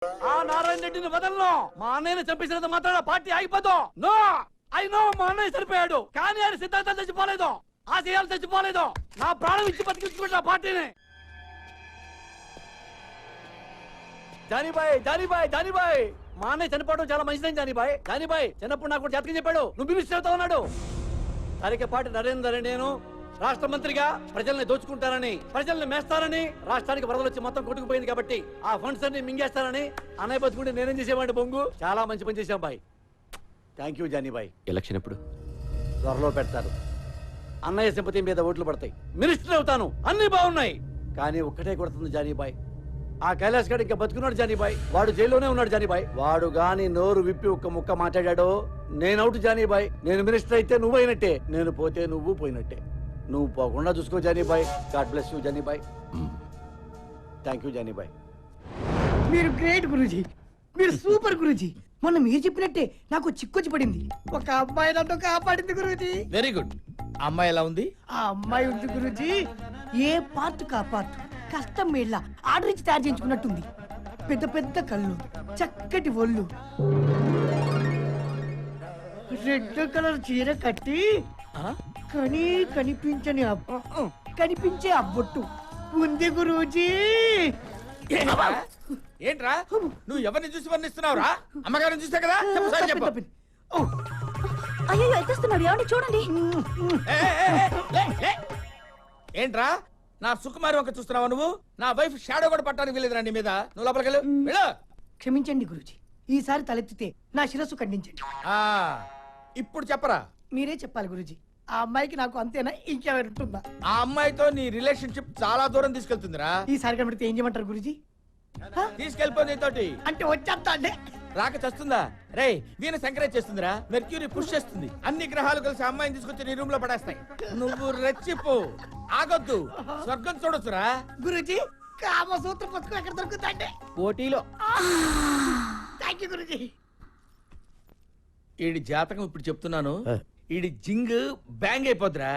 ఆ నారాయణ రెడ్డిని వదలను. మా అన్నయ్యని చంపేసినంత మాత్రాన పార్టీ ఆగిపోదు. నో, ఐ నో మా అన్నయ్య చనిపోయాడు, కానీ ఆయన సిద్ధాంతం చచ్చిపోలేదు, ఆశయాలు చచ్చిపోలేదు. నా ప్రాణం ఇచ్చి బతికించుకుంటా పార్టీని. జానీబాయ్ జానీబాయ్ జానీబాయ్, మా అన్నయ్య చనిపోవడం చాలా మంచిదని జానీబాయ్. జానీబాయ్ చిన్నప్పుడు నాకు జాతకం చెప్పాడు, నువ్వు మినిస్టర్ అవుతా ఉన్నాడు. తరికపాటి నరేందర్ నేను రాష్ట్ర మంత్రిగా ప్రజల్ని దోచుకుంటారని, ప్రజల్ని మేస్తారని, రాష్ట్రానికి వరదలు వచ్చి మొత్తం కొట్టుకుపోయింది కాబట్టి ఆ ఫండ్స్ అన్ని మింగేస్తారని అన్నయ్య బతుకుంటే నేనేం చేసేవాడిని. బొంగు చాలా మంచి పని చేశాం బాయ్. థ్యాంక్ యూ జానీబాయ్. ఎలక్షన్ ఎప్పుడు? త్వరలో పెడతారు. అన్నయ్య సింపతి మీద ఓట్లు పడతాయి, మినిస్టర్ అవుతాను, అన్ని బాగున్నాయి. కానీ ఒక్కటే కొడుతుంది జానీబాయ్, ఆ కైలాస్ గడ్ ఇంకా బతుకున్నాడు జానీబాయ్. వాడు జైల్లోనే ఉన్నాడు జానీబాయ్. వాడు గాని నోరు విప్పి ఒక్క ముక్క మాట్లాడాడో నేను అవుట్ జానీబాయ్. నేను మినిస్టర్ అయితే నువ్వు అయినట్టే, నేను పోతే నువ్వు పోయినట్టే. నువ్వు పోకుండా చూసుకో Jani Bhai. God bless you Jani Bhai. Thank you Jani Bhai. మీరు గ్రేట్ గురూజీ, మీరు సూపర్ గురూజీ. మొన్న మీరు చెప్పినట్టే నాకు చిక్కొచ్చి పడింది. ఒక అమ్మాయి నన్ను కాపాడింది గురూజీ. Very good. అమ్మాయి ఎలా ఉంది? ఆ అమ్మాయి ఉంది గురూజీ, ఏ పార్ట్ కా పార్ట్ కష్టం మేళ్ళ ఆర్డర్ ఇచ్చి తయారు చేయించుకున్నట్టుంది. పెద్ద పెద్ద కళ్ళు, చక్కటి ఒళ్ళు, రెడ్ కలర్ చీర కట్టి కనీ కనిపించని కనిపించే అబ్బొట్టు ఉంది గురూజీ. ఏంట్రా నువ్వు ఎవరిని చూసి వర్ణిస్తున్నావురా? అమ్మగారిని చూసా కదా, చెప్పు. అయ్యో ఎత్తేస్తున్నాడు, ఏమండి చూడండి. ఏంట్రా నా సుకుమారి వంక చూస్తున్నావా నువ్వు? నా వైఫ్ షాడో కూడా పట్టానికి వెళ్ళేదిరా నీ మీద. నువ్వు లోపలికి వెళ్ళు. క్షమించండి గురూజీ, ఈసారి తలెత్తితే నా శిరస్సు ఖండించండి. ఇప్పుడు చెప్పరా? మీరే చెప్పాలి గురూజీ. ఆ అమ్మాయికి నాకు అంతేనా, ఇంకెవరు ఉంటుందా? ఆ అమ్మాయితో నీ రిలేషన్షిప్ చాలా దూరం తీసుకెళ్తుందిరా. ఈసారి కనబడితే ఏం చేయమంటారు గురూజీ? తీసుకెళ్ళిపో నీతోటి. అంటే వచ్చేస్తా అండి. రాక చేస్తుందా? రే వీణ సంక్రేజ్ చేస్తుందిరా, మెర్క్యూరీ పుష్ చేస్తుంది. అన్ని గ్రహాలు కలిసి అమ్మాయిని తీసుకొచ్చి నీ రూమ్ లో పడేస్తాయి. నువ్వు రెచ్చిపో, ఆగొద్దు, స్వర్గం చూడొచ్చురా. గురూజీ కామసూత్ర పుస్తకం ఎక్కడ దొరుకుతాండి? పోటీలో. Thank you Guruji. ఈడి జాతకం ఇప్పుడు చెప్తున్నాను, ఈడి జింగ్ బ్యాంగ్ అయిపోద్దిరా.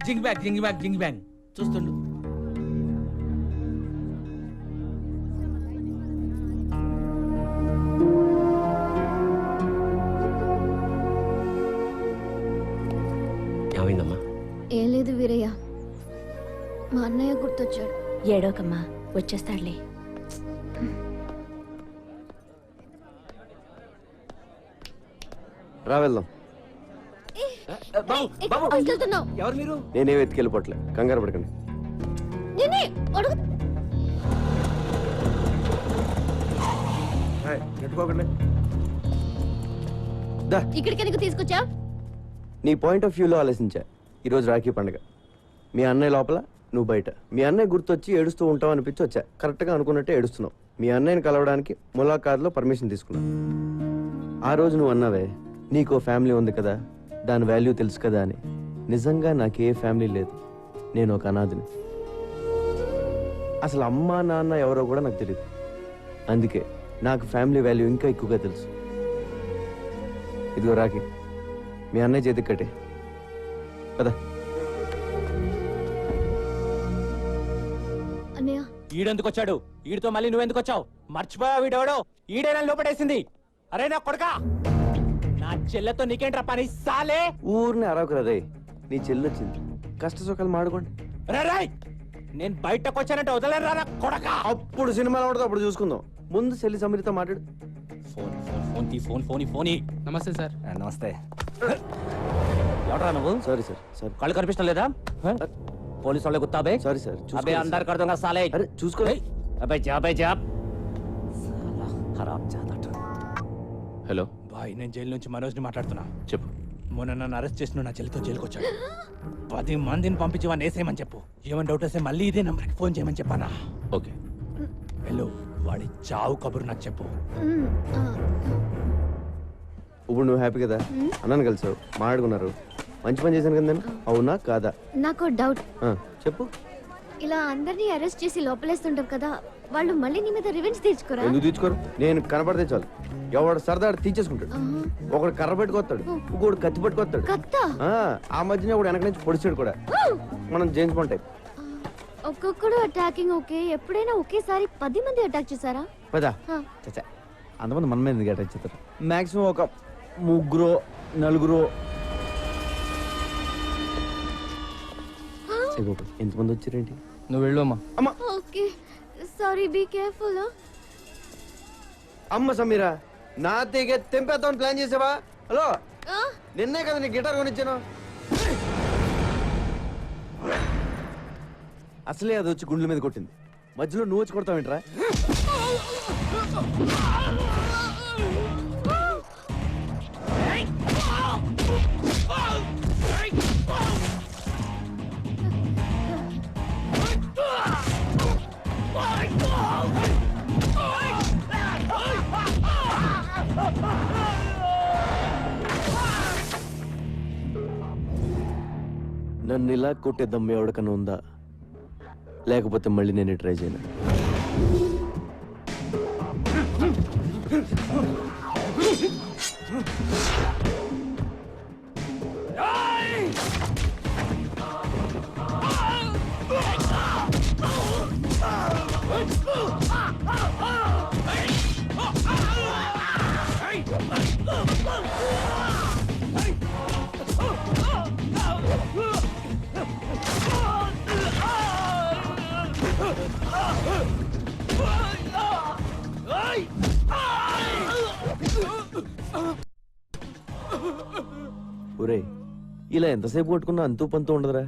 జింగ్ బ్యాంగ్ జింగ్ బ్యాంగ్ జింగ్ బ్యాంగ్ చూస్తుండు. ఏమైందమ్మా? ఏం లేదు వీరయ్య, మా అన్నయ్య గుర్తొచ్చాడు. ఏడోకమ్మా, వచ్చేస్తాడులే. రా వెళ్దాం. ఎవరు మీరు? నేనే వెతికెళ్ళిపోట్లే, కంగారు పడకండి. ఇక్కడికి ఎందుకు తీసుకొచ్చా? నీ పాయింట్ ఆఫ్ వ్యూలో ఆలోచించా. ఈరోజు రాఖీ పండుగ, మీ అన్నయ్య లోపల, నువ్వు బయట. మీ అన్నయ్య గుర్తొచ్చి ఏడుస్తూ ఉంటావు అనిపించి వచ్చా. కరెక్ట్గా అనుకున్నట్టే ఏడుస్తున్నావు. మీ అన్నయ్యని కలవడానికి ములాఖాత్లో పర్మిషన్ తీసుకున్నావు. ఆ రోజు నువ్వు అన్నావే, నీకో ఫ్యామిలీ ఉంది కదా, దాని వాల్యూ తెలుసు కదా అని. నిజంగా నాకే ఫ్యామిలీ లేదు, నేను ఒక అనాథని. అసలు అమ్మా నాన్న ఎవరో కూడా నాకు తెలియదు. అందుకే నాకు ఫ్యామిలీ వాల్యూ ఇంకా ఎక్కువగా తెలుసు. ఇదిగో రాఖీ, మీ అన్నయ్య చేతికి కట్టే కదా. అన్నయ్య ఈడెందుకు వచ్చాడు? ఈడితో మళ్ళీ నువ్వెందుకు వచ్చావు? మర్చిపోయా వీడెవడో? ఈడేనా లోపడేసింది? అరే నా కొడకా, నా చెల్లెతో నీకేంట్రా పని? సాలే ఊరిని అరవకురా రే, నీ చెల్లొచ్చింది, కష్ట సుఖాలు మాడుకోండి. రాయ్, నేను బయటకు వచ్చానంటే వదలరా నా కొడకా. అప్పుడు సినిమాలు ఆడతా, అప్పుడు చూసుకుందాం. ముందు చెల్లి సమీరితో మాట్లాడు. Phone phone phone phone phone. నమస్తే సార్. నమస్తే. ఎవడరా నువ్వు? Sorry sir. సారీ, కళ్ళు కనిపించడం లేదా? పోలీసు వాళ్ళే గుత్తాబే. Sorry sir. అబే అందరు కడతాం సాలే. అరే చూసుకో. అబే జాబ్. ఖరాబ్ జాదట. హలో బాయ్, నేను జైలు నుంచి మనోజ్ని మాట్లాడుతున్నా. చెప్పు. మొన్న నన్ను అరెస్ట్ చేసిన నా చెల్లితో జైలుకి వచ్చాడు. 10 మందిని పంపించి వాడిని వేసేయమని చెప్పు. ఏమైనా డౌట్ వస్తే మళ్ళీ ఇదే నంబర్కి ఫోన్ చేయమని చెప్పానా? ఓకే. హలో, వాడి చావు కబురు నాకు చెప్పు. ఇప్పుడు నువ్వు హ్యాపీ కదా? అన్నాను కలిసావు, మాట్లాడుకున్నారు, మంచి పని చేశాను కదా నేను. అవునా కాదా? నాకు డౌట్. చెప్పు. ఇలా అందరినీ అరెస్ట్ చేసి లోపలేస్తుంటాం కదా, వాళ్ళు మళ్ళీ నీ మీద రివెంజ్ తీర్చుకోరా? ఎందుకు తీర్చుకోరు? నేను కనపడితే చాలు, ఎవడు సరదా తీర్చేసుకుంటాడు. ఒకడు కర్ర పెట్టుకొస్తాడు, ఇంకోడు కత్తి పట్టుకొస్తాడు. ఆ మధ్యన ఒకడు వెనక నుంచి పొడిచాడు కూడా. మనం జేమ్స్ బాండ్ టైప్. ఒక్కొక్కడు అటాకింగ్ ఓకే, ఎప్పుడైనా ఒకేసారి 10 మంది అటాక్ చేశారా? పదా హా. చచ్చా అంతమంది మన మీద ఎందుకు అటాచ్ చేస్తారు మ్యాక్సిమం ఒక 3 4 ఎంతమంది వచ్చారేంటి నువ్వు వెళ్ళు అమ్మా. అమ్మ ఓకే సారీ బీ కేర్ఫుల్. అమ్మ సమీరా నా తెగే తెంపేద్దామని ప్లాన్ చేసావా? హలో నిన్నే కదా నీ గిటార్ కొనిచ్చాను. అసలే అది వచ్చి గుండెల మీద కొట్టింది, మధ్యలో నువ్వు వచ్చి కొడతావేంట్రా? నన్ను ఇలా కొట్టే దమ్ము ఎవడికన్నా ఉందా? లేకపోతే మళ్ళీ నేను ట్రై చేయను. ఒరే ఇలా ఎంతసేపు కొట్టుకున్నా అంతూ పంతూ ఉండదురా,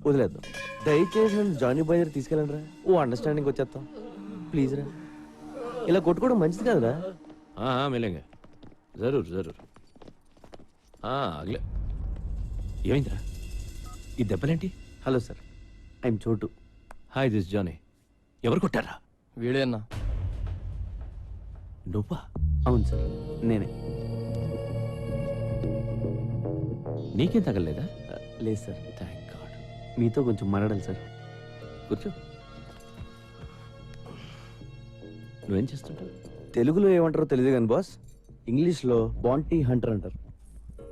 వదిలేద్దాం. దయచేసి నన్ను జానీ బాయ్ దగ్గర తీసుకెళ్ళండి రా, ఓ అండర్స్టాండింగ్ వచ్చేస్తాం ప్లీజ్ రా. ఇలా కొట్టుకోవడం మంచిది కాదురా. हाँ मिलेंगे जरूर जरूर हाँ अगले ఏమైందిరా ఈ దెబ్బలేంటి? Hello sir, I'm Chotu. Hi this Johnny. ఎవరు కొట్టారా? వీడే అన్నా. నువ్వా? అవును సార్, నేనే. నీకేం తగలలేదా? లేదు సార్, థ్యాంక్ గాడ్. మీతో కొంచెం మాట్లాడాలి సార్. కూర్చో. నువ్వేం చేస్తుంటావు? తెలుగులో ఏమంటారో తెలియదు కానీ బాస్, ఇంగ్లీష్లో బాంటీ హంటర్ అంటారు.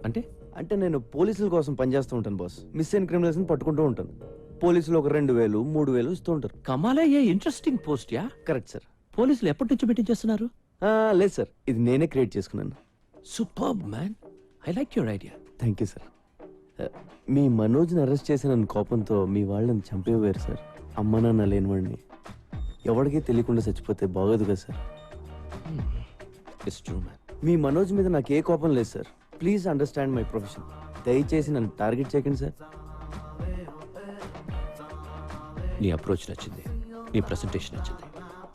అంటే అంటే నేను పోలీసుల కోసం పనిచేస్తూ ఉంటాను బాస్. మిస్ అయిన క్రిమినల్స్ని పట్టుకుంటూ ఉంటాను. పోలీసులు ఒక 2000 3000 ఇస్తూ ఉంటారు. కమాలా, a interesting post yeah. Correct sir. పోలీసులు ఎప్పటి నుంచి మీటింగ్ చేస్తున్నారు? లేదు సార్, ఇది నేనే క్రియేట్ చేసుకున్నాను. Superb man, I like your idea. Thank you sir. మీ మనోజ్ని అరెస్ట్ చేసిన కోపంతో మీ వాళ్ళని చంపేవారు సార్. అమ్మ నాన్న లేనివాడిని ఎవరికీ తెలియకుండా చచ్చిపోతే బాగోదు కదా సార్. It's true man. మీ మనోజ్ మీద నాకు ఏ కోపం లేదు sir. Please understand my profession. దయచేసి నన్ను టార్గెట్ చేయకండి సార్. నీ అప్రోచ్ నచ్చింది, నీ ప్రెసెంటేషన్ నచ్చింది.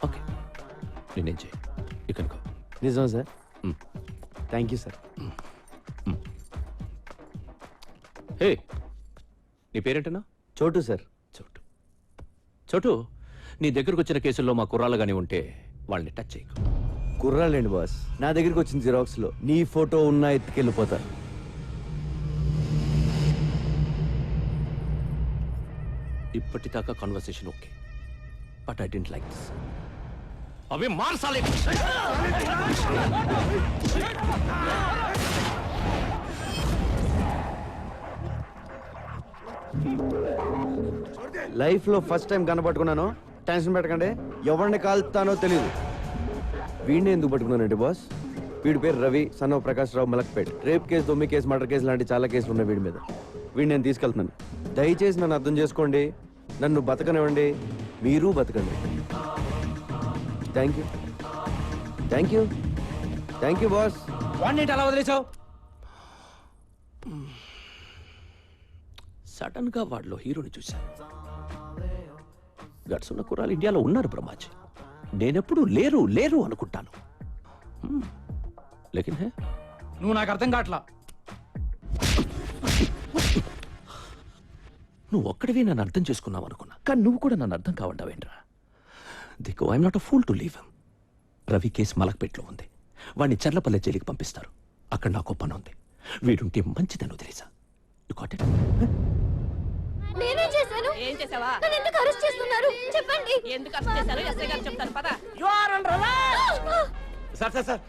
ఓకే, నేనేం చేయి ఇక్కడ గో. నిజం sir? Thank you sir. Hey, నీ పేరేంటనా? చోటు సార్. చోటు. చోటు, నీ దగ్గరకు వచ్చిన కేసుల్లో మా కుర్రాళ్ళు కానీ ఉంటే వాళ్ళని టచ్ చేయకు. కుర్రాళ్ళండి బాస్, నా దగ్గరికి వచ్చిన జిరాక్స్లో నీ ఫోటో ఉన్నా ఎత్తుకెళ్ళిపోతా. ఇప్పటిదాకా conversation okay, but I don't like this. అవి మార్చాలి. లైఫ్లో ఫస్ట్ టైం కనపట్టుకున్నాను. టెన్షన్ పెట్టకండి, ఎవరిని కాల్తానో తెలియదు. వీడిని ఎందుకు పట్టుకున్నానంటే బాస్, వీడి పేరు Ravi, son of Prakash Rao, Malakpet. Rape case, దొమ్మి కేసు, మర్డర్ కేసు లాంటి చాలా కేసులు ఉన్నాయి వీడి మీద. వీడిని నేను తీసుకెళ్తున్నాను. దయచేసి నన్ను అర్థం చేసుకోండి, నన్ను బతకనివ్వండి, మీరు బతకండి. Thank you, thank you, thank you boss. వాడిని అలా వదిలేసావు? సడన్ గా వాడిలో హీరోని చూశాను. గట్స్ ఉన్న కుర్రాలు ఇండియాలో ఉన్నారు బ్రహ్మాజీ. నేనెప్పుడు లేరు లేరు అనుకుంటాను. లేకిన్ హే, నువ్వు నాకు అర్థం కావట్లా. నువ్వు ఒక్కడివి నన్ను అర్థం చేసుకున్నావు అనుకున్నా, కానీ నువ్వు కూడా నన్ను అర్థం కావంటావేంట్రా? దిక్కు I'm not a fool to leave him. Ravi case మలక్పేట్లో ఉంది, వాడిని చర్లపల్లె జైలుకి పంపిస్తారు. అక్కడ నాకు పని ఉంది. వీడుంటే మంచిదని తెలుసా? You got it? నేనేం చేశాను? ఏం చేసావా? నన్ను ఎందుకు అరెస్ట్ చేస్తున్నారు? చెప్పండి. ఎందుకు అరెస్ట్ చేశారో ఎస్ఐ గారు చెప్తారు పద. సార్ సార్ సార్,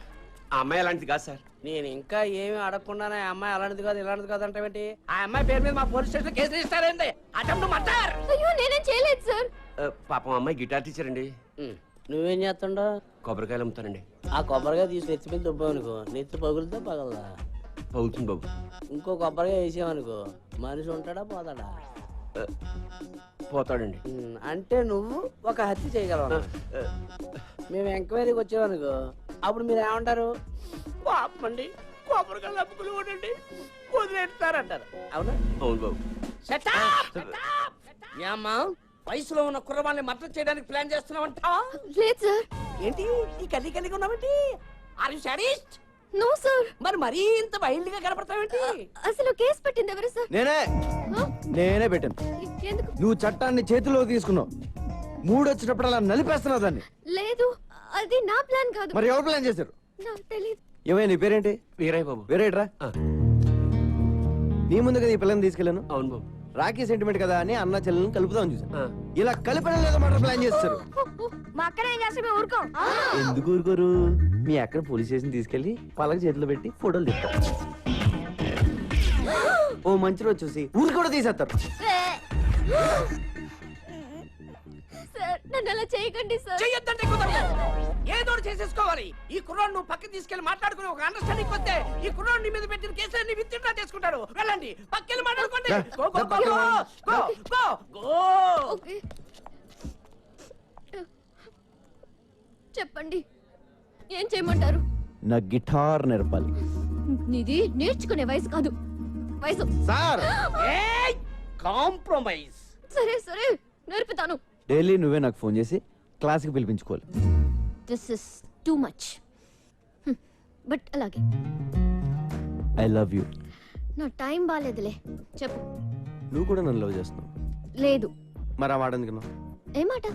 ఆ అమ్మాయి అలాంటిది కాదు సార్. నేను ఇంకా ఏమి అడగకుండానే ఆ అమ్మాయి అలాంటిది కాదు ఇలాంటిది కాదు అంటే ఆ అమ్మాయి పేరు మీద మా పోలీస్ స్టేషన్ కేసు రిజిస్టర్ అయింది. Attempt murder. అయ్యో నేనేం చేయలేదు సార్. పాపం అమ్మాయి గిటార్ టీచర్ అండి. నువ్వేం చేస్తుండో? కొబ్బరికాయలు అమ్ముతానండి. ఆ కొబ్బరికాయ తీసి నెత్తి మీద దుబ్బావనుకో, నెత్తి పగులుతో పగలదా? అవుతుంది బాబు. ఇంకో కొబ్బరికాయ వేసామనుకో, మనిషి ఉంటాడా పోతాడా? పోతాడండి. అంటే నువ్వు ఒక హత్య చేయగలవా? మేము ఎంక్వైరీకి వచ్చామనుకో, అప్పుడు మీరు ఏమంటారు? పాపండి, కొబ్బరికాయలు అమ్ముకుని ఉండండి, వదిలేస్తారంటారు. అవునా? అవును బాబు. ఏమ్మా, వయసులో ఉన్న కుర్రవాళ్ళని మర్డర్ చేయడానికి ప్లాన్ చేస్తున్నావంట? లేదు సార్. ఏంటి ఈ కలి కలిగి ఉన్నావంటి? Are you sadist? No sir. మరి మరీ ఇంత వైల్డ్ గా కనపడతావేంటి? అసలు కేసు పెట్టింది ఎవరు సార్? నేనే పెట్టాను. ఎందుకు? నువ్వు చట్టాన్ని చేతిలో తీసుకున్నావు. మూడొచ్చినప్పుడు అలా నలిపేస్తున్నావు దాన్ని. లేదు, అది నా ప్లాన్ కాదు. మరి ఎవరు ప్లాన్ చేశారు? నాకు తెలియదు. ఏమైనా నీ పేరేంటి? వీరయ్య బాబు. వేరేట్రా? నీ ముందు కదా ఈ పిల్లని తీసుకెళ్ళాను. అవును బాబు. రాఖీ సెంటిమెంట్ కదా అని అన్న చెల్లెలను కలుపుదామని చూసాను. ఇలా కలిపడం లేదో మాట ప్లాన్ చేస్తారు. మా అక్కడ ఏం చేస్తే మేము ఊరుకోం. ఎందుకు ఊరుకోరు? మీ అక్కడ పోలీస్ స్టేషన్ తీసుకెళ్లి పలక చేతిలో పెట్టి ఫోటోలు తీస్తారు. ఓ మంచి రోజు చూసి ఊరు కూడా తీసేస్తారు. సార్, నన్ను అలా చేయకండి సార్. చెయ్యొద్దంటే కుదరదు. ఏదో చేసేసుకోవాలి. ఈ కుర్రాడు నువ్వు పక్కకి తీసుకెళ్లి మాట్లాడుకుని ఒక అండర్స్టాండింగ్ వస్తే ఈ కుర్రాడు నీ మీద పెట్టిన కేసులన్నీ విత్డ్రా చేసుకుంటాడు. వెళ్ళండి, పక్కకి మాట్లాడుకోండి. Go go go go go go. Okay, చెప్పండి, ఏం చేయమంటారు? నా గిటార్ నేర్పాలి. నీది నేర్చుకునే వయసు కాదు, వయసు. సార్, ఏయ్, కాంప్రమైజ్. సరే సరే, నేర్పుతాను. డైలీ నువ్వే నాకు ఫోన్ చేసి క్లాస్కి పిలిపించుకోవాలి. This is too much, but అలాగే. I love you. నా టైం బాగాలేదులే, చెప్పు. నువ్వు కూడా నన్ను లవ్ చేస్తున్నావు. లేదు. మరి ఆ మాట ఎందుకు? ఏ మాట?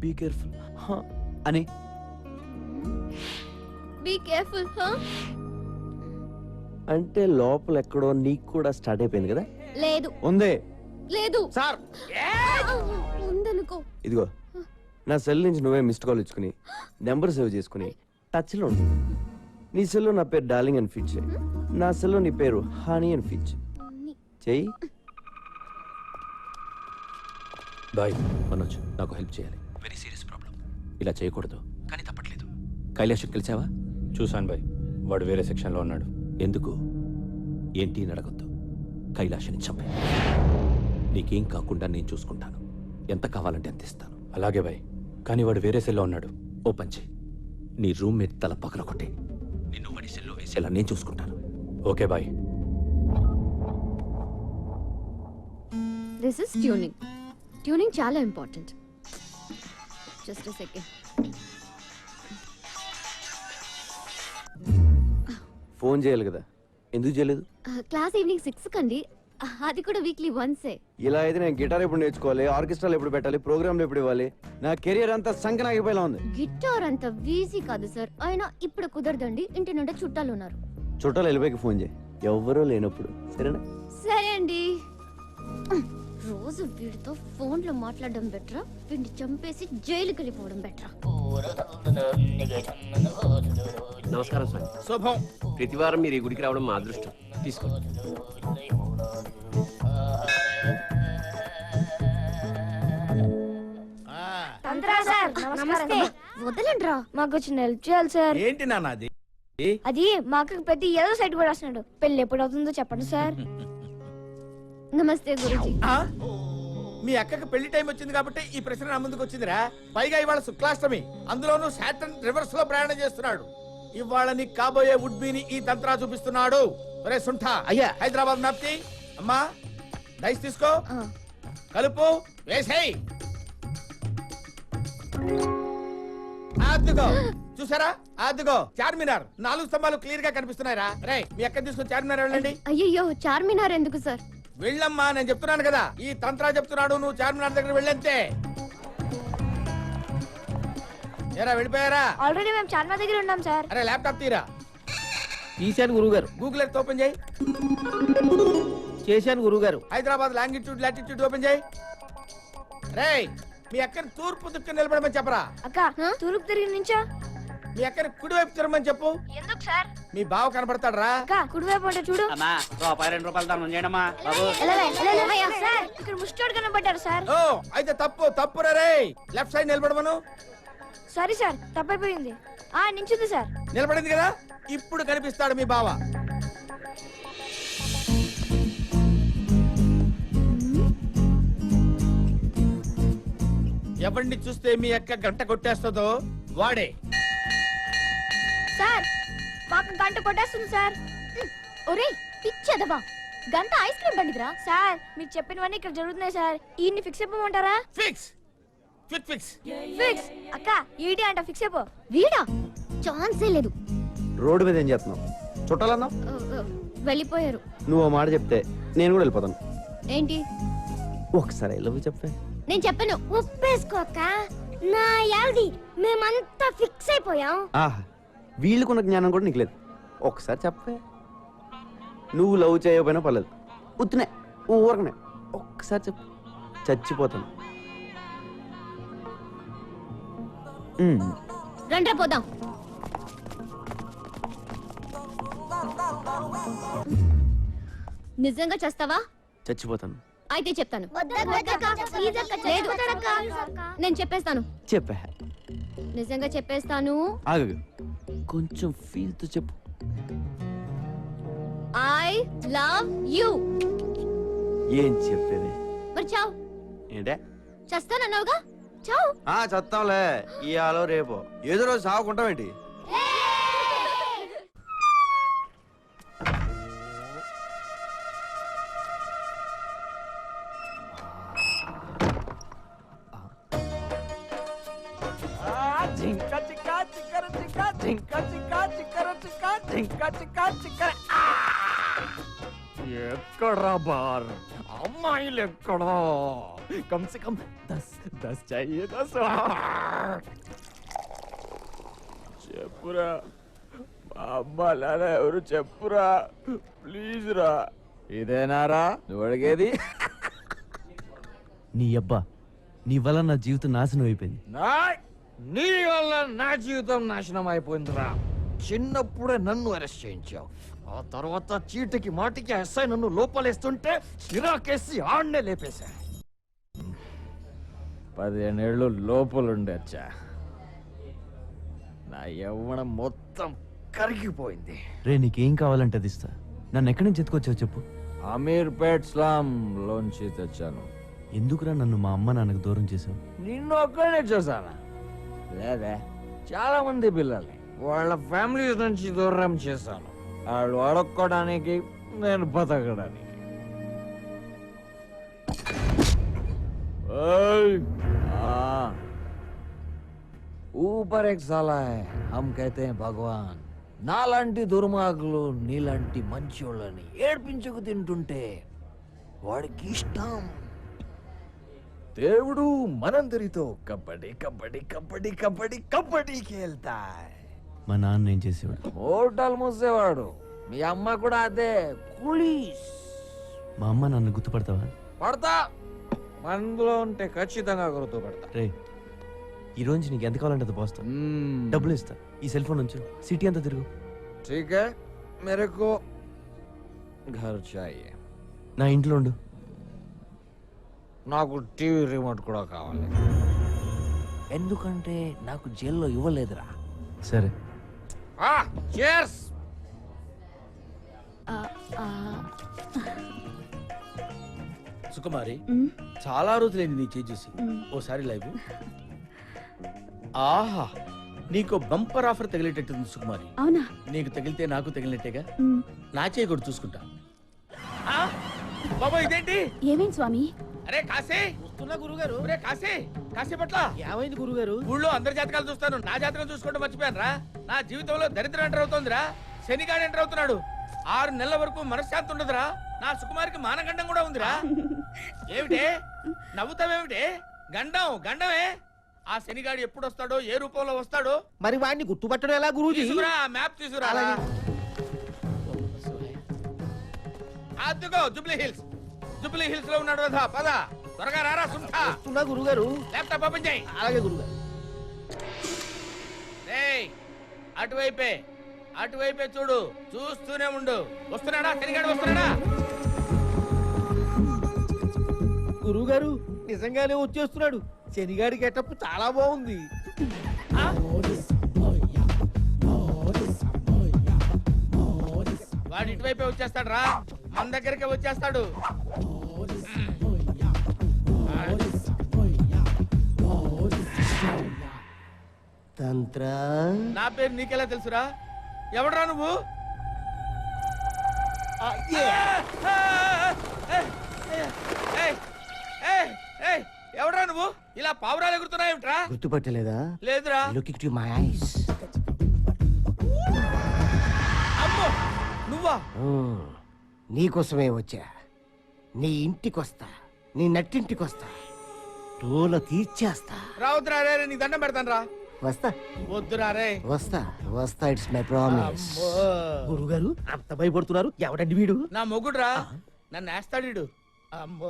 బీ కేర్ఫుల్ అని. బీ కేర్ఫుల్ అంటే లోపల ఎక్కడో నీకు కూడా స్టార్ట్ అయిపోయింది కదా? లేదు. ఉందే. లేదు సార్. ఉందనుకో. ఇదిగో, నా సెల్ నుంచి నువ్వే మిస్డ్ కాల్ ఇచ్చుకుని నెంబర్ సేవ్ చేసుకుని టచ్ లో ఉండు. నీ సెల్లో నా పేరు డార్లింగ్ అని ఫీచ్ చేయి. నా సెల్లో నీ పేరు హనీ అని ఫీచ్ చెయ్యి. బాయ్ మనోజ్, నాకు హెల్ప్ చేయాలి. Very serious problem. ఇలా చేయకూడదు, కానీ తప్పట్లేదు. కైలాష్ని కలిసావా? చూశాను బాయ్, వాడు వేరే సెక్షన్లో ఉన్నాడు. ఎందుకు? ఏంటి అని అడగొద్దు. కైలాష్ని చంపే. నీకేం కాకుండా నేను చూసుకుంటాను. ఎంత కావాలంటే అంత ఇస్తాను. అలాగే బాయ్, కానీ వాడు వేరే సెల్లో ఉన్నాడు. ఓపెన్ చేయి. నీ రూమ్మేట్ తల పగల కొట్టే నిన్ను వాడి సెల్లో వేసేలా నేను చూసుకుంటాను. Okay bye. This is tuning. Tuning చాలా important. Just a second. Phone చేయాలి కదా, ఎందుకు చేయలేదు? క్లాస్ ఈవినింగ్ 6 కండి, అది కూడా వీక్లీ వన్సే. ఇలా అయితే నేను గిటార్ ఎప్పుడు నేర్చుకోవాలి, ఆర్కెస్ట్రాలు ఎప్పుడు పెట్టాలి, ప్రోగ్రాంలు ఎప్పుడు ఇవ్వాలి? నా కెరియర్ అంతా సంకనాగిపోయేలా ఉంది. గిటార్ అంత ఈజీ కాదు సార్. అయినా ఇప్పుడు కుదరదండి, ఇంటి నుండి చుట్టాలు ఉన్నారు. చుట్టాలు వెళ్ళిపోయి ఫోన్ చేయి, ఎవరూ లేనప్పుడు. సరేనా? సరే అండి. రోజు వీడితో ఫోన్ లో మాట్లాడడం బెటరా, వీడిని చంపేసి జైలుకి వెళ్ళిపోవడం బెటరా? నమస్కారం సార్. శుభం. ప్రతి వారం మీరు ఈ గుడికి రావడం మా అదృష్టం. తీసుకోండి. నమస్తే. వదలండ్రా, మాకు వచ్చిన హెల్ప్ చేయాలి సార్. ఏంటి నాన్న అది? అది మాకు పెద్ద ఏదో సైట్ కూడా వస్తున్నాడు. పెళ్లి ఎప్పుడు అవుతుందో చెప్పండి సార్. నమస్తే గురుజీ. ఆ? మీ అక్కకి పెళ్లి టైం వచ్చింది కాబట్టి ఈ ప్రశ్న నా ముందుకు వచ్చిందిరా. పైగా ఇవాళ శుక్లాష్టమి, అందులోనూ సాటర్న్ రివర్స్ లో ప్రయాణం చేస్తున్నాడు. ఇవాళ నీకు కాబోయే వుడ్బీని ఈ తంత్రా చూపిస్తున్నాడు. ఒరే సుంఠా, అయ్యా. హైదరాబాద్ మ్యాప్తి. అమ్మా డైస్ తీసుకో, కలుపు, వేసేయ్. అదిగో చూసారా, అదిగో చార్మినార్. 4 స్తంభాలు క్లియర్ గా కనిపిస్తున్నాయిరా. రే, మీ అక్కని తీసుకొని చార్మినార్ వెళ్ళండి. అయ్యయ్యో, చార్మినార్ ఎందుకు సార్? వెళ్ళమ్మా, నేను చెప్తున్నాను కదా. ఈ తంత్రా చెప్తున్నాడు, నువ్వు చార్మినార్ దగ్గర వెళ్ళంతే. ఏరా, వెళ్ళిపోయారా? ఆల్రెడీ మేము చార్మినార్ దగ్గర ఉన్నాం సార్. అరే, ల్యాప్టాప్ తీరా. తీశాను గురువు గారు. గూగుల్ ఎర్త్ ఓపెన్ చేయి. చేశాను గురువు గారు. హైదరాబాద్ లాంగిట్యూడ్ లాటిట్యూడ్ ఓపెన్ చేయి. రే, మీ అక్కని తూర్పు దిక్కు నిలబడమని చెప్పరా. అక్క, తూర్పు తిరిగి నుంచా? మీ అక్కని కుడివైపు తిరగమని చెప్పు. ఎందుకు సార్? మీ బావ కనపడతాడు రా. అక్క, కుడివైపు అంటే చూడు. అమ్మా, ₹2 దానం చేయండమ్మా బాబు. సార్, ఇక్కడ ముష్టోడు కనబడ్డారు సార్. ఓ, అయితే తప్పు రే. లెఫ్ట్ సైడ్ నిలబడమను. సారీ సార్, తప్పైపోయింది. నించుంది సార్. నిలబడింది కదా, ఇప్పుడు కనిపిస్తాడు మీ బావ. ఎవరిని చూస్తే మీ అక్క గంట కొట్టేస్తుందో వాడే. సార్ మాకు గంట కొట్టేస్తుంది సార్. ఒరే పిచ్చదవా, గంట ఐస్ క్రీమ్ బండిదిరా. సార్ మీరు చెప్పినవన్నీ ఇక్కడ జరుగుతున్నాయి సార్. ఈయన్ని ఫిక్స్ అయిపోమంటారా? Fix fix fix fix. అక్క ఈడి అంట ఫిక్స్ అయిపో. వీడా ఛాన్సే లేదు. రోడ్డు మీద ఏం చేస్తున్నావు? చుట్టాలన్నావు, వెళ్ళిపోయారు. నువ్వు మాట చెప్తే నేను కూడా వెళ్ళిపోతాను. ఏంటి? ఒకసారి ఐ లవ్ యూ చెప్పే. నేను చెప్పను. ఒప్పేసుకో అక్క. నా యాల్ది మేమంతా ఫిక్స్ అయిపోయాం. ఆహా, వీళ్ళకున్న జ్ఞానం కూడా నీకు లేదు. ఒకసారి చెప్పే. నువ్వు లవ్ చేయకపోయినా పర్లేదు, ఉత్తునే ఊరకనే ఒక్కసారి చెప్పు, చచ్చిపోతాను. రండ్రా పోదాం. నిజంగా చేస్తావా? చచ్చిపోతాను. అయితే చెప్తాను. లేదు, నేను చెప్పేస్తాను. చెప్పే. నిజంగా చెప్పేస్తాను. ఆగు, కొంచెం ఫీల్ తో చెప్పు. I love you. ఏం చెప్పేది? మరి చావు. ఏంటే? చేస్తానన్నావుగా, చావు. చస్తాంలే, ఇయాలో రేపో ఏదో రోజు సాగుకుంటామేంటి? జింక చిక్క చిక్కర చిక్క, జింక చిక్క చిక్కర చిక్క, జింక చిక్క చిక్కర. ఎక్కడా బార్ అమ్మాయిలు ఎక్కడా? కమ్ సే కమ్ 10 चाहिए 10. చెప్పురా మా అమ్మ నాన్న ఎవరు చెప్పురా ప్లీజ్ రా. ఇదేనారా నువ్వు అడిగేది? నీ అబ్బా, నీ వల్ల నా జీవితం నాశనం అయిపోయింది. నీ వల్ల నా జీవితం నాశనం అయిపోయిందిరా. చిన్నప్పుడే నన్ను అరెస్ట్ చేయించావు, ఆ తర్వాత చీటికి మాటికి ఎస్ఐ నన్ను లోపలేస్తుంటే చిరాకేసి ఆడనే లేపేశా. 15 ఏళ్ళు లోపలుండొచ్చా. నా యవ్వనం మొత్తం కరిగిపోయింది. రే, నీకేం కావాలంటే అది ఇస్తా. నన్ను ఎక్కడి నుంచి ఎత్తుకొచ్చావు చెప్పు. అమీర్పేట్ స్లామ్ లోంచి తెచ్చాను. ఎందుకురా నన్ను మా అమ్మ నాన్నకు దూరం చేసావు? నిన్ను ఒక్కడే చూసానా? లేదా, చాలా మంది పిల్లల్ని వాళ్ళ ఫ్యామిలీస్ నుంచి దూరం చేశాను. వాళ్ళు అడుక్కోవడానికి, నేను బతకడానికి. ऊपर एक साला है, हम कहते हैं भगवान. నాలాంటి దుర్మార్గులు నీలాంటి మంచోళ్ళని ఏడ్పించుకు తింటుంటే వాడికి ఇష్టం. దేవుడు మనందరితో కబడ్డీ కబడ్డీ కబడ్డీ కబడ్డీ కబడ్డీ ఖేల్తా. మా నాన్న ఏం చేసేవాడు? హోటల్ మూసేవాడు. మీ అమ్మ కూడా అదే, కులీస్. మా అమ్మ నన్ను గుర్తుపడతావా? పడతా, మనలో ఉంటే ఖచ్చితంగా గుర్తుపడతా. రే, ఈ రోజు నీకు ఎంత కావాలంటే అది పోస్తా. డబ్బులు ఇస్తా. ఈ సెల్ ఫోన్ నుంచి సిటీ అంతా తిరుగు. ठीक है, मेरे को घर चाहिए. నా ఇంట్లో ఉండు. నాకు టీవీ రిమోట్ కూడా కావాలి, ఎందుకంటే నాకు జైల్లో ఇవ్వలేదురా. సరే. cheers. సుకుమారి, చాలా రోజులైంది నీ చేయి చూసి. ఓసారి లైవ్. ఆహా, నీకు బంపర్ ఆఫర్ తగిలేటట్టుంది సుకుమారి. అవునా? నీకు తగిలితే నాకు తగిలినట్టేగా. నా చేయి కూడా చూసుకుంటా. బాబా ఇదేంటి? ఏమేం స్వామి? అరే కాశీ, వస్తున్నా గురుగారు. ఒరే కాశీ, కాశీ పట్ల ఏమైంది గురుగారు? ఊళ్ళో అందరి జాతకాలు చూస్తాను, నా జాతకం చూసుకుంటూ మర్చిపోయాను రా. నా జీవితంలో దరిద్రం ఎంటర్ అవుతోందిరా. శనిగాడు ఎంటర్ అవుతున్నాడు. 6 నెలల వరకు మనశ్శాంతి ఉండదురా. నా సుకుమారికి మానగండం కూడా ఉందిరా. ఏమిటే నవ్వుతావేమిటే? గండం గండమే. ఆ శనిగాడు ఎప్పుడు వస్తాడో, ఏ రూపంలో వస్తాడో మరి వాడిని గుర్తుపట్టడం ఎలా గురూజీ? తీసుకురా, మ్యాప్ తీసుకురా. అదిగో జూబ్లీ హిల్స్. జూబ్లీ హిల్స్ లో ఉన్నాడు కదా, పద త్వరగా రారా. సుంఠా వస్తున్నా గురుగారు. ల్యాప్టాప్ ఓపెన్ చేయి. అలాగే గురుగారు. ఏయ్, అటువైపే అటువైపే చూడు, చూస్తూనే ఉండు. వస్తున్నాడా శనిగాడు? వస్తున్నాడా? గురుగారు నిజంగానే వచ్చేస్తున్నాడు. శనిగాడి గెటప్ చాలా బాగుంది. వాడు ఇటువైపే వచ్చేస్తాడు రా, మన దగ్గరికే వచ్చేస్తాడు. తంత్ర నా పేరు నీకెలా తెలుసురా? ఎవడరా నువ్వు? ఎవడరా నువ్వు? ఇలా పావురాలు ఎగురుతున్నాయేమిట్రా? గుర్తుపట్టలేదా? లేదురా. Look it my eyes. అమ్మో, నువ్వా? నీకోసమే వచ్చా. నీ ఇంటికొస్తా, నీ నట్టింటికొస్తా, తోల తీర్చేస్తా. రావద్దురా రే, నీకు దండం పెడతాను రా. వస్తా వద్దురా రే. వస్తా ఇట్స్ మై ప్రామిస్. గురుగారు అంత భయపడుతున్నారు, ఎవడండి వీడు? నా మొగుడురా, నన్ను వేస్తాడు వీడు. అమ్మో.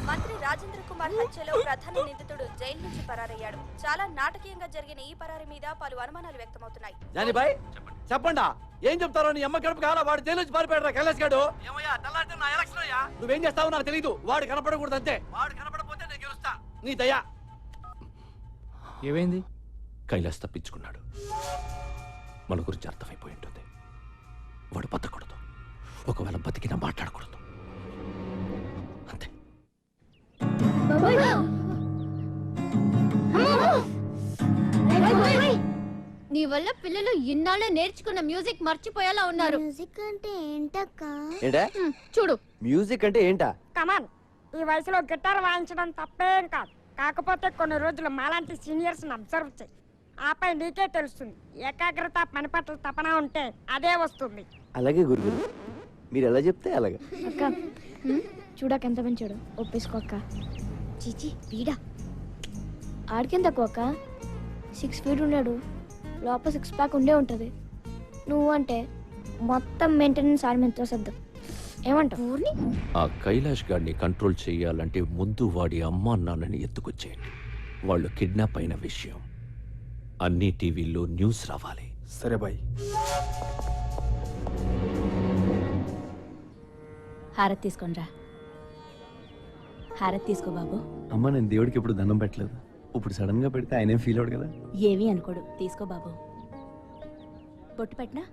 మంత్రి రాజేంద్ర కుమార్ హత్యలో ప్రధాన నిందితుడు జైలు నుంచి పరారయ్యాడు. చాలా నాటకీయంగా జరిగిన ఈ పరారి మీద పలు అనుమానాలు వ్యక్తమవుతున్నాయి. జానీబాయ్ చెప్పండా, ఏం చెప్తారో? నీ అమ్మ కడుపు కావాలా? వాడు జైలు నుంచి పారిపోయాడు. కైలాస్ గాడు నువ్వేం చేస్తావో నాకు తెలీదు. వాడు కనపడకూడదు అంతే. వాడు కనపడపోతే నేను గెలుస్తా. నీ దయా. ఏమైంది? కైలాస్ తప్పించుకున్నాడు. మన గురించి అర్థమైపోయి ఉంటుంది. వాడు బతకూడదు. ఒకవేళ బతికినా మాట్లాడకూడదు. అంతే. నీ వల్ల పిల్లలు ఇన్నాళ్ళే నేర్చుకున్న మ్యూజిక్ మర్చిపోయేలా ఉన్నారు. మ్యూజిక్ అంటే ఏంటక్క? ఏంటా? చూడు, మ్యూజిక్ అంటే ఏంటా? కమాన్, ఈ వయసులో గిటార్ వాయించడం తప్పేం కాదు. కాకపోతే కొన్ని రోజులు మాలాంటి సీనియర్స్ అబ్జర్వ్ చేయి. ఆపై నీకే తెలుస్తుంది. ఏకాగ్రత, పని పట్ల తపన ఉంటే అదే వస్తుంది. అలాగే గురుగారు, మీరు ఎలా చెప్తే అలాగే. అక్క చూడక ఎంత మంచాడు. ఒప్పేసుకో అక్క. చీచి వీడా ఆడికేం తక్కువ అక్క. 6 feet ఉన్నాడు. లోపల 6 pack ఉండే ఉంటది. నువ్వు అంటే మొత్తం మెయింటెనెన్స్ ఆడి మీద సర్దు. ఏమంటావు? ఆ కైలాష్ గాడిని కంట్రోల్ చేయాలంటే ముందు వాడి అమ్మా నాన్నని ఎత్తుకొచ్చేయండి. వాళ్ళు కిడ్నాప్ అయిన విషయం అన్ని టీవీల్లో న్యూస్ రావాలి. సరే బాయ్. హారతి తీసుకోండిరా. హారతి తీసుకో బాబు. అమ్మ, నేను దేవుడికి ఎప్పుడు దండం పెట్టలేదు. ఇప్పుడు సడన్ గా పెడితే ఆయనేం ఫీల్ అవడు కదా. ఏమీ అనుకోడు. తీసుకో బాబు. బొట్టు పెట్టినా?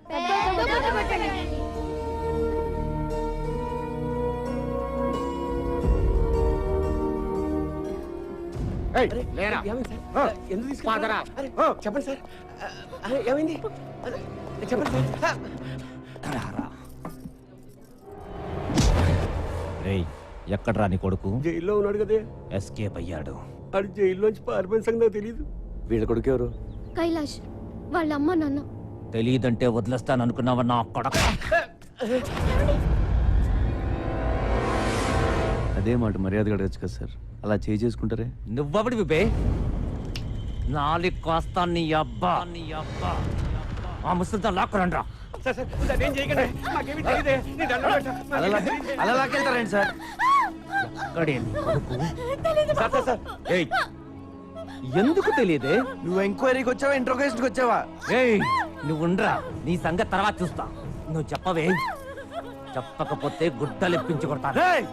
చెప్పండి సార్, ఏమైంది? చెప్పండి సార్. ఎక్కడ్రా నీ కొడుకు? జైల్లో ఉన్నాడు కదే. ఎస్కేప్ అయ్యాడు. అది జైల్లోంచి పారిపోయిన సంగతి తెలియదు. వీళ్ళ కొడుకు ఎవరు? కైలాష్ వాళ్ళ అమ్మ నాన్న. తెలియదంటే వదిలేస్తాను అనుకున్నావా నా కొడక? అదే మాట మర్యాదగా అడగచ్చు కదా సార్. అలా చేసుకుంటారే. నువ్వబడి విపే నాలుగు కాస్తా నీ అబ్బా ఆ ముసలితో లాక్కురండ్రా. అలా లాక్కెళ్తారండి సార్. ఏయ్, ఎందుకు తెలియదే? నువ్వు ఎంక్వైరీకి వచ్చావా, ఇంట్రోగేషన్కి వచ్చావా? ఏయ్, నువ్వు ఉండరా, నీ సంగతి తర్వాత చూస్తా. నువ్వు చెప్పవే. చెప్పకపోతే గుడ్డలు ఇప్పించి కొడతా.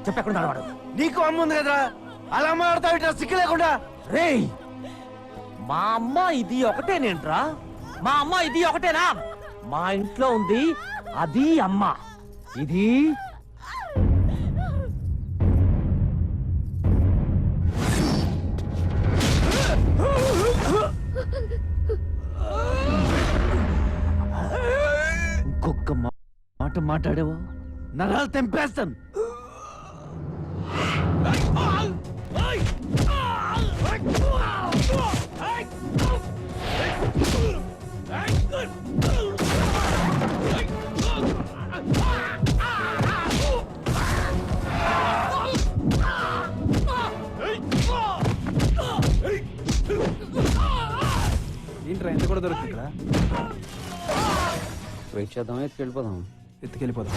చెప్పకుండా వాడు. నీకు అమ్మ ఉంది కదరా, అలా మాట్లాడతావు సిక్కు లేకుండా. రేయ్, మా అమ్మ ఇది ఒకటేనేంట్రా? మా అమ్మ ఇది ఒకటేనా? మా ఇంట్లో ఉంది అది అమ్మ, ఇది ఇంకొక మాట మాట్లాడేవో నరాలు తెంపేస్తాను. ఏంట్రా ఎంత కూడా దొరుకుతుందా? వెయిట్ చేద్దాం, ఎత్తుకెళ్ళిపోదాం. ఎత్తుకెళ్ళిపోదాం.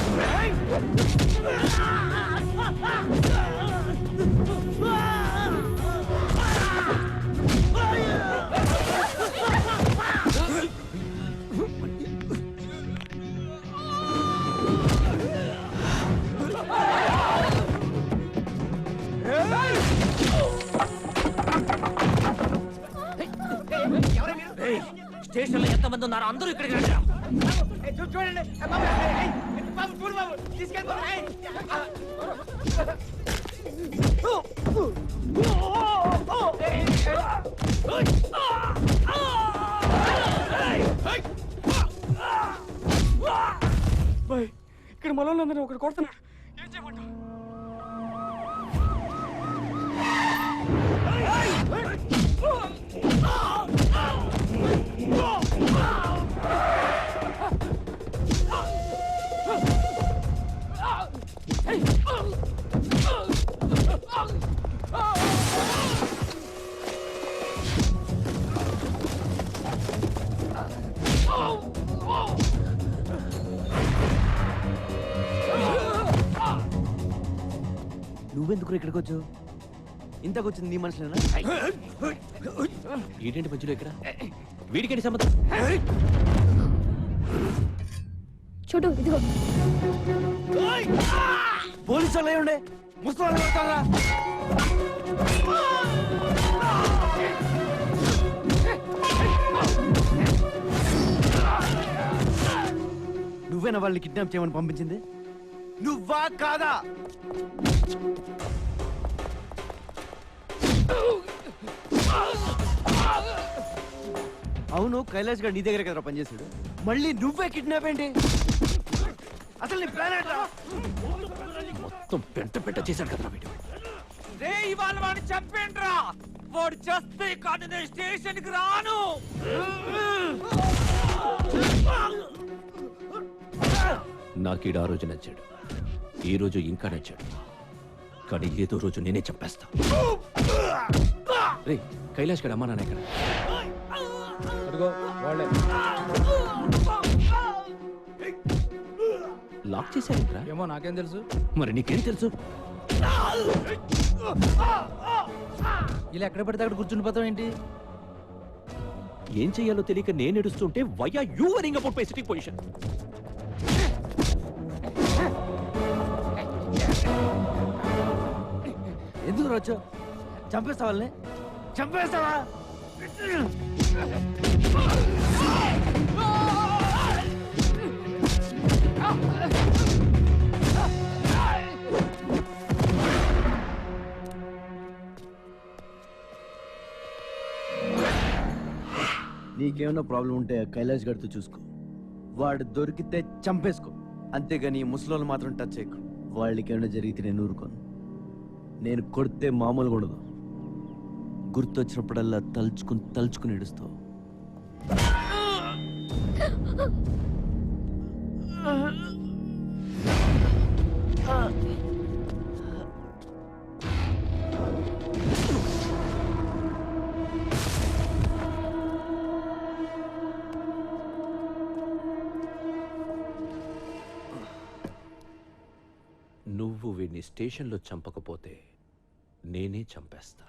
స్టేషన్ లో ఎంతమంది ఉన్నారు? అందరూ ఇక్కడికి రండి. చూడండి బాబు, చూడు బాబు, తీసుకెళ్ళిపోయి. ఇక్కడ మళ్ళీ ఒకటి కొడుతున్నాడు. ఏం చేయమంటావు? నువ్వెందుకు ఇక్కడికి వచ్చావు? ఇంతకు వచ్చింది నీ మనుషులేనా? ఏంటంటే మధ్యలో ఇక్కడ వీడికేంటి సంబంధం? చూడు ఇదిగో. పోలీసు వాళ్ళు ఉండే ముసలి నువ్వేనా వాళ్ళని కిడ్నాప్ చేయమని పంపించింది? నువ్వా కాదా? అవును, కైలాష్ గారు నీ దగ్గర కదా పనిచేశాడు. మళ్ళీ నువ్వే కిడ్నాప్ ఏంటి? అసలు నీ ప్లాన్ ఏంట్రా? మొత్తం పెంట చేశాడు కదా వీడు. రే ఇవాళ వాడిని చంపేంట్రా. వాడు చస్తే కానీ నేను స్టేషన్ కి రాను. నాకీడు ఆ రోజు నచ్చాడు, ఈ రోజు ఇంకా నచ్చాడు, కానీ ఏదో రోజు నేనే చంపేస్తా. రే కైలాష్ గడ అమ్మా నాన్న ఎక్కడ? లాక్ చేశారంట్రా. ఏమో నాకేం తెలుసు. మరి నీకేం తెలుసు? ఇలా ఎక్కడ పడితే అక్కడ కూర్చుని పోతాం ఏంటి? ఏం చెయ్యాలో తెలియక నేను ఏడుస్తుంటే why are you worrying about my sitting position? ఎందుకు రావచ్చు? చంపేస్తా వాళ్ళని, చంపేస్తావా? నీకేమైనా ప్రాబ్లం ఉంటే కైలాష్ గడితో చూసుకో. వాడు దొరికితే చంపేసుకో, అంతేగాని ఈ ముసలోళ్ళు మాత్రం టచ్ చేయకు. వాళ్ళకి ఏమైనా జరిగితే నేను ఊరుకోను. నేను కొడితే మామూలుగా ఉండదు. గుర్తొచ్చినప్పుడల్లా తలుచుకుని ఏడుస్తావు. నువ్వు వీడిని స్టేషన్లో చంపకపోతే నేనే చంపేస్తా.